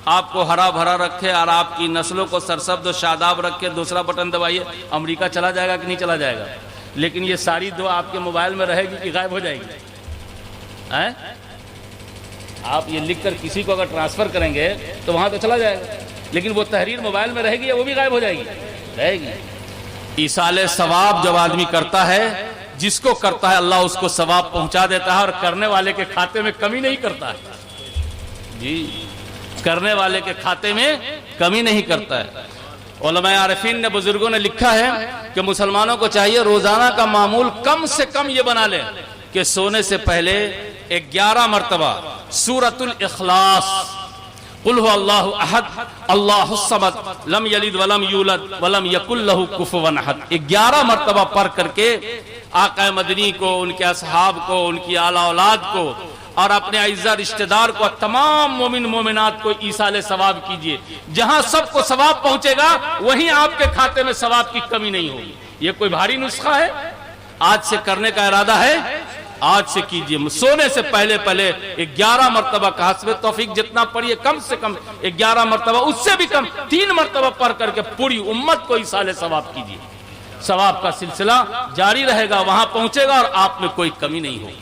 S3: आपको हरा भरा रखे और आपकी नस्लों को सरसब्द शादाब रखे। दूसरा बटन दबाइए, अमेरिका चला जाएगा कि नहीं चला जाएगा? लेकिन ये सारी दुआ आपके मोबाइल में रहेगी कि गायब हो जाएगी? आप ये लिखकर किसी को अगर ट्रांसफर करेंगे तो वहां तो चला जाएगा, लेकिन वो तहरीर मोबाइल में रहेगी या वो भी गायब हो जाएगी? रहेगी। इसाले सवाब जब आदमी करता है, जिसको करता है अल्लाह उसको सवाब पहुंचा देता है और करने वाले के खाते में कमी नहीं करता है जी, करने वाले के खाते में कमी नहीं करता है। उलमाए आरिफीन ने, बुजुर्गों ने लिखा है कि मुसलमानों को चाहिए रोजाना का मामूल कम से कम ये बना ले कि सोने से पहले 11 मरतबा सूरतुल इखलास, कुल हु अल्लाहु अहद अल्लाहुस समद लम यलिद वलम यूलद वलम यकुल लहु कुफुवन अहद 11 मरतबा पढ़ करके आका मदनी को, उनके असहाब को, उनकी आला औलाद को और अपने अइज़ा रिश्तेदार को, तमाम मोमिन मोमिनात को ईसाले सवाब कीजिए। जहां सबको सवाब पहुंचेगा वहीं आपके खाते में सवाब की कमी नहीं होगी। ये कोई भारी नुस्खा है? आज से करने का इरादा है, आज से कीजिए। सोने से पहले पहले 11 मरतबा का हस्बे तौफीक जितना पढ़िए, कम से कम 11 मरतबा, उससे भी कम 3 मरतबा पढ़ करके पूरी उम्मत को ईसाले सवाब कीजिए। सवाब का सिलसिला जारी रहेगा, वहां पहुंचेगा और आप में कोई कमी नहीं होगी।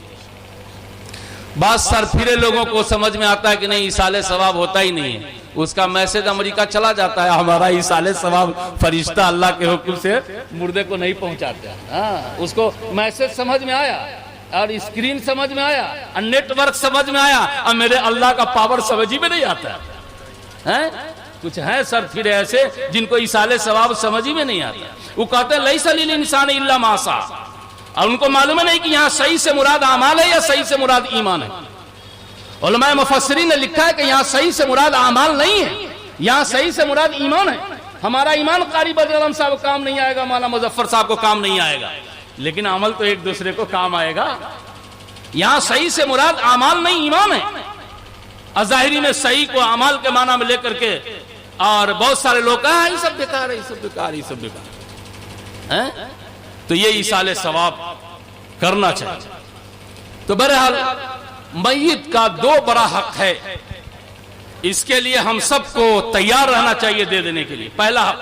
S3: बात सर फिरे लोगों को समझ में आता है कि नहीं ईसाले सवाब होता ही नहीं है, उसका मैसेज अमेरिका चला जाता है, हमारा ईसाले सवाब फरिश्ता अल्लाह के हुक्म से मुर्दे को नहीं पहुंचाते। हाँ, उसको मैसेज समझ में आया और स्क्रीन समझ में आया और नेटवर्क समझ में आया और मेरे अल्लाह का पावर समझ ही में नहीं आता है। कुछ है सर फिर ऐसे जिनको ईसाले सवाब समझ ही में नहीं आता। वो कहते हैं लैसा लिल इंसानी इल्ला मा सा, और उनको मालूम है नहीं कि यहाँ सही से मुराद अमाल है या सही से मुराद ईमान है। उलमाए मुफस्सिरीन ने लिखा है कि यहाँ सही से मुराद अमाल नहीं है, यहाँ सही से मुराद ईमान है। हमारा ईमान कारी बदर आलम साहब को काम नहीं आएगा, मौलाना मुजफ्फर साहब को काम नहीं आएगा, लेकिन अमल तो एक दूसरे को काम आएगा। यहां सही से मुराद अमाल नहीं, ईमान है। अज़ाहिरी में सही को अमाल के माना में लेकर के, और बहुत सारे लोग कहा ये सब बेकार है, ये सब बेकार, ये सब बेकार है। तो ये ईसाले सवाब करना चाहिए। तो बहरहाल मय्यत का 2 बड़ा हक है, इसके लिए हम सबको तैयार रहना चाहिए दे देने के लिए। पहला हक,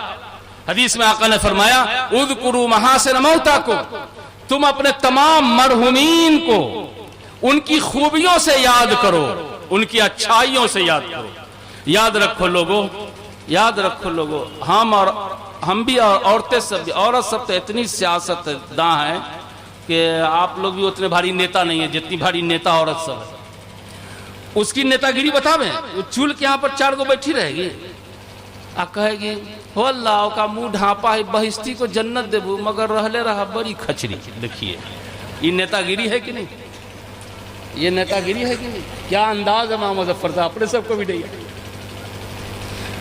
S3: हदीस में आका ने फरमाया उज़कुरू महासिन मौताकुम, तुम अपने तमाम मरहुमीन को उनकी खूबियों से याद करो, उनकी अच्छाइयों से याद करो। याद रखो लोगों, याद रखो लोगों, हम भी और औरतें सब भी, औरत सब तो इतनी सियासतदां है कि आप लोग भी उतने भारी नेता नहीं है जितनी भारी नेता औरत सब है। उसकी नेतागिरी बतावे, वो चूल के यहाँ पर 4 गो बैठी रहेगी आ कहेगी हो अल्लाह का मुंह ढांपा है बहिस्ती को जन्नत देबू मगर रहले रहा बड़ी खचरी। देखिए ये नेतागिरी है कि नहीं, ये नेतागिरी है कि नहीं? क्या अंदाज है मां मुजफ्फर साहब, अपने सबको भी नहीं।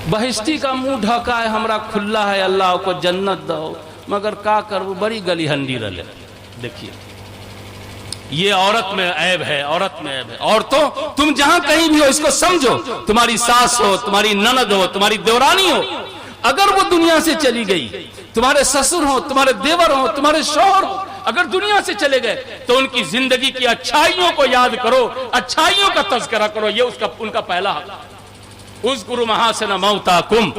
S3: बहिस्ती का मुंह ढका है हमरा खुला है अल्लाह को जन्नत दो मगर का करूँ बड़ी गली हंडी रले। देखिए ये औरत में ऐब है, औरत में ऐब है। औरतों तुम जहां कहीं भी हो इसको समझो, तुम्हारी सास हो, तुम्हारी ननद हो, तुम्हारी देवरानी हो, अगर वो दुनिया से चली गई, तुम्हारे ससुर हो, तुम्हारे देवर हो, तुम्हारे शौहर हो, अगर दुनिया से चले गए तो उनकी जिंदगी की अच्छाइयों को याद करो, अच्छाइयों का तज़किरा करो। ये उसका उनका पहला हक है। उज़्कुरू महासिन मौताकुम,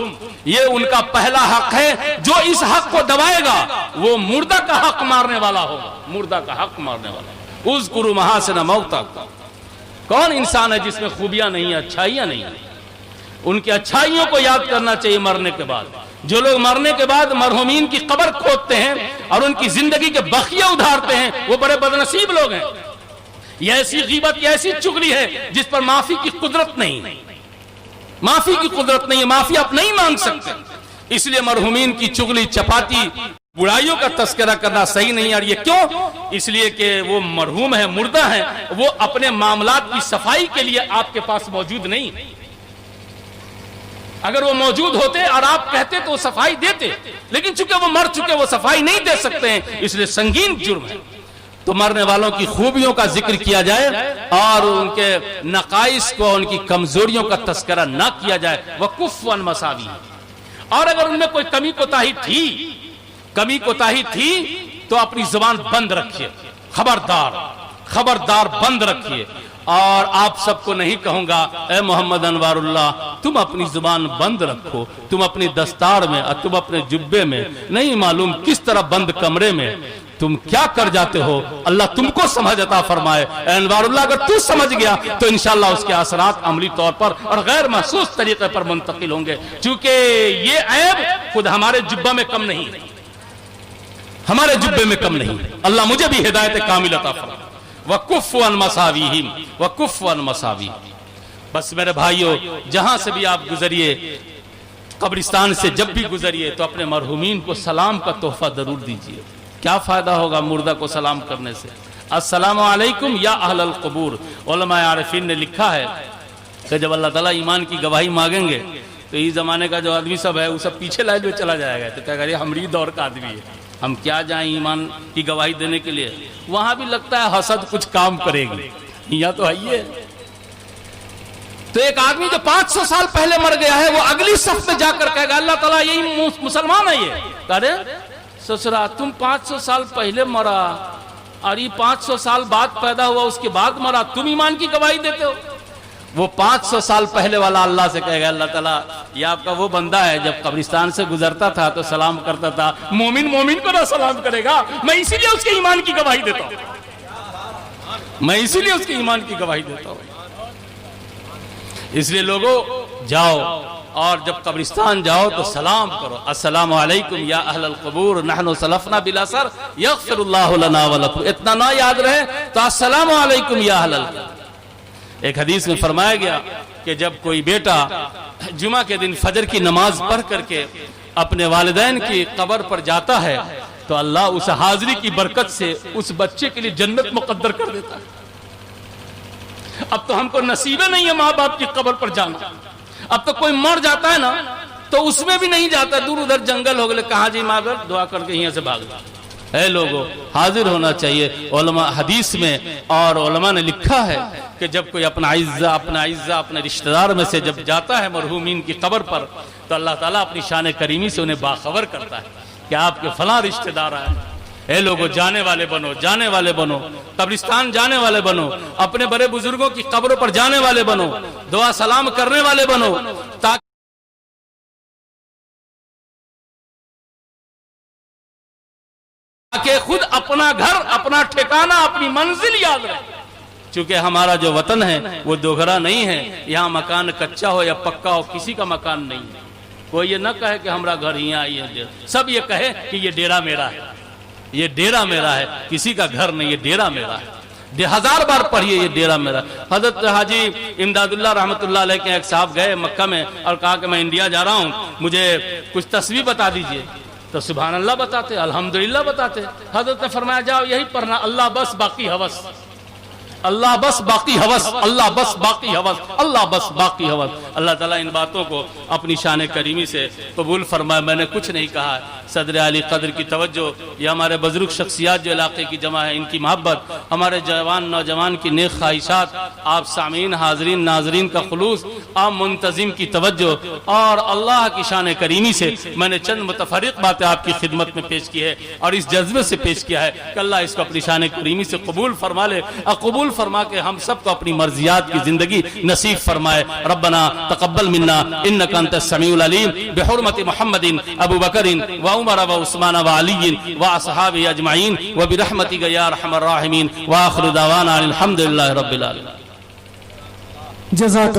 S3: ये उनका पहला हक है। जो इस हक को दबाएगा वो मुर्दा का हक मारने वाला होगा, मुर्दा का हक मारने वाला। उज़्कुरू महासिन मौताकुम, कौन इंसान है जिसमें खूबियां नहीं है, अच्छाइयां नहीं है? उनकी अच्छाइयों को याद करना चाहिए मरने के बाद। जो लोग मरने के बाद मरहुमीन की कब्र खोदते हैं और उनकी जिंदगी के बखिया उधारते हैं वो बड़े बदनसीब लोग हैं। यह ऐसी गीबत, यह ऐसी चुगली है जिस पर माफी की कुदरत नहीं, माफी की कुदरत नहीं है, माफी आप नहीं मांग सकते। इसलिए मरहुमीन की चुगली चपाती बुराइयों का तस्करा करना सही नहीं। और ये क्यों? इसलिए कि वो मरहूम है, मुर्दा है, वो अपने मामलात की सफाई के लिए आपके पास मौजूद नहीं। अगर वो मौजूद होते और आप कहते तो वो सफाई देते, लेकिन चूंकि वो मर चुके वो सफाई नहीं दे सकते हैं, इसलिए संगीन जुर्म है। तो मरने वालों की खूबियों का जिक्र किया जाए और उनके नकाइस को, उनकी कमजोरियों का तस्करा ना किया जाए। वकुफ़ अन मसावी, और अगर उनमें कोई कमी कोताही थी, कमी कोताही थी तो अपनी जुबान बंद रखिए, खबरदार, खबरदार बंद रखिए। और आप सबको नहीं कहूंगा ए मोहम्मद अनवारुल्लाह तुम अपनी जुबान बंद रखो, तुम अपनी दस्तार में और तुम अपने जुब्बे में, नहीं मालूम किस तरह बंद कमरे में तुम क्या कर जाते हो। अल्लाह तुमको समझ अता फरमाए। अनवारुल्लाह अगर तू समझ गया तो इंशाअल्लाह उसके असरात अमली तौर पर और गैर महसूस तरीके पर मुंतकिल होंगे। चूंकि ये ऐब खुद हमारे जुब्बा में कम नहीं, हमारे जुब्बे में कम नहीं। अल्लाह मुझे भी हिदायत कामिल अता फरमाए। वकुफ़ अन मसावीहिम, वकुफ़ अन मसावी। बस मेरे भाइयों, जहां से भी आप गुजरिए, कब्रिस्तान से जब भी गुजरिए तो अपने मरहुमीन को सलाम का तोहफा जरूर दीजिए। क्या फायदा होगा मुर्दा को सलाम करने से? अस्सलामु अलैकुम या अहलल क़ुबूर। उलमाए आरिफीन ने लिखा है कि जब अल्लाह ताला ईमान की गवाही मांगेंगे तो इस जमाने का जो आदमी सब है वो सब पीछे लाइन में चला जाएगा। तो क्या करिए, हमरी दौर का आदमी है, हम क्या जाएं ईमान की गवाही देने के लिए? वहां भी लगता है हसद कुछ काम करेगी, यहाँ तो है। तो एक आदमी जो 500 साल पहले मर गया है वो अगली सफ में जाकर कहेगा अल्लाह ताला यही मुसलमान है ये। अरे ससुरा तुम 500 साल पहले मरा और ये 500 साल बाद पैदा हुआ, उसके बाद मरा, तुम ईमान की गवाही देते हो? वो 500 साल पहले वाला अल्लाह से कहेगा अल्लाह ताला ये आपका वो बंदा है जब कब्रिस्तान से गुजरता था तो सलाम करता था, मोमिन मोमिन को ना सलाम करेगा, मैं इसीलिए उसके ईमान की गवाही देता हूं, मैं इसीलिए उसके ईमान की गवाही देता हूं। इसलिए लोगों जाओ और जब कब्रिस्तान जाओ तो सलाम करो, अस्सलामु अलैकुम या अहलल क़ुबूर नहनु सलफ़ना बिल असर यग़फ़िरुल्लाहु लना व लकुम। इतना ना याद रहे तो अस्सलामु अलैकुम या अहलल। एक हदीस में फरमाया गया कि जब कोई बेटा जुमा के दिन फजर की नमाज पढ़ करके अपने वालिदैन की कब्र पर जाता है तो अल्लाह उस हाजिरी की बरकत से उस बच्चे के लिए जन्नत मुक़द्दर कर देता है। अब तो हमको नसीबे नहीं है माँ बाप की कब्र पर जाना। अब तो कोई मर जाता है ना तो उसमें भी नहीं जाता, दूर उधर जंगल हो गए, कहाँ जी माँ बाप दुआ करके यहाँ से भाग जाता है। लोगों हाजिर होना चाहिए। उलमा हदीस में और उलमा ने लिखा है कि जब कोई अपना इज्जा अपने रिश्तेदार में से जब जाता है मरहूमीन की कब्र पर तो अल्लाह ताला अपनी शान करीमी से उन्हें बाखबर करता है कि आपके फलां रिश्तेदार आए। लोगों जाने वाले बनो, जाने वाले बनो, कब्रिस्तान जाने वाले बनो, अपने बड़े बुजुर्गों की कब्रों पर जाने वाले बनो, दुआ सलाम करने वाले बनो, ताकि खुद अपना घर, अपना ठिकाना, अपनी मंजिल याद रहे। चूंकि हमारा जो वतन है वो दोहरा नहीं है, यहाँ मकान कच्चा हो या पक्का हो, किसी का मकान नहीं है। कोई ये न कहे कि हमारा घर यहाँ आई है, सब ये कहे कि ये डेरा मेरा है, ये डेरा मेरा है, किसी का घर नहीं, ये डेरा मेरा है। 1000 बार पढ़िए ये डेरा मेरा। हजरत हाजी इमदादुल्लाह रहमतुल्लाह अलैह के एक साहब गए मक्का में और कहा कि मैं इंडिया जा रहा हूँ, मुझे कुछ तस्वीर बता दीजिए। तो सुभान अल्लाह बताते, अल्हम्दुलिल्लाह बताते। हजरत ने फरमाया जाओ यही पढ़ना, अल्लाह बस बाकी हवस, अल्लाह बस बाकी हवस, अल्लाह बस बाकी हवस, अल्लाह बस बाकी हवस। अल्लाह ताला इन बातों को अपनी शान करीमी से कबूल फरमाए। मैंने कुछ नहीं कहा। सदर अली कद्र की तवज्जो, ये हमारे बुजुर्ग शख्सियात जो इलाके की जमा है, इनकी मोहब्बत, हमारे जवान नौजवान की नेक ख्वाहिशात, आप सामीन हाजरीन नाजरीन का खुलूस, आप मुंतजिम की तवज्जो और अल्लाह की शान करीमी से मैंने चंद मुतफरिक बातें आपकी खिदमत में पेश की है और इस जज्बे से पेश किया है कि अल्लाह इसको अपनी शान करीमी से कबूल फरमा ले और कबूल फरमा के हम सबको अपनी मर्जियात की जिंदगी नसीब फरमाए। रब्बना तकब्बल मिन्ना इन्नका अंतस समीउल अलीम बिहुर्मति मुहम्मदिन अबू बकरिन व उमर व उस्मान व अली व असहाबी अजमाइन व बिरहमतिका या अरहमर राहिमीन व आखिरु दावाना अल्हम्दुलिल्लाहि रब्बिल आलमीन।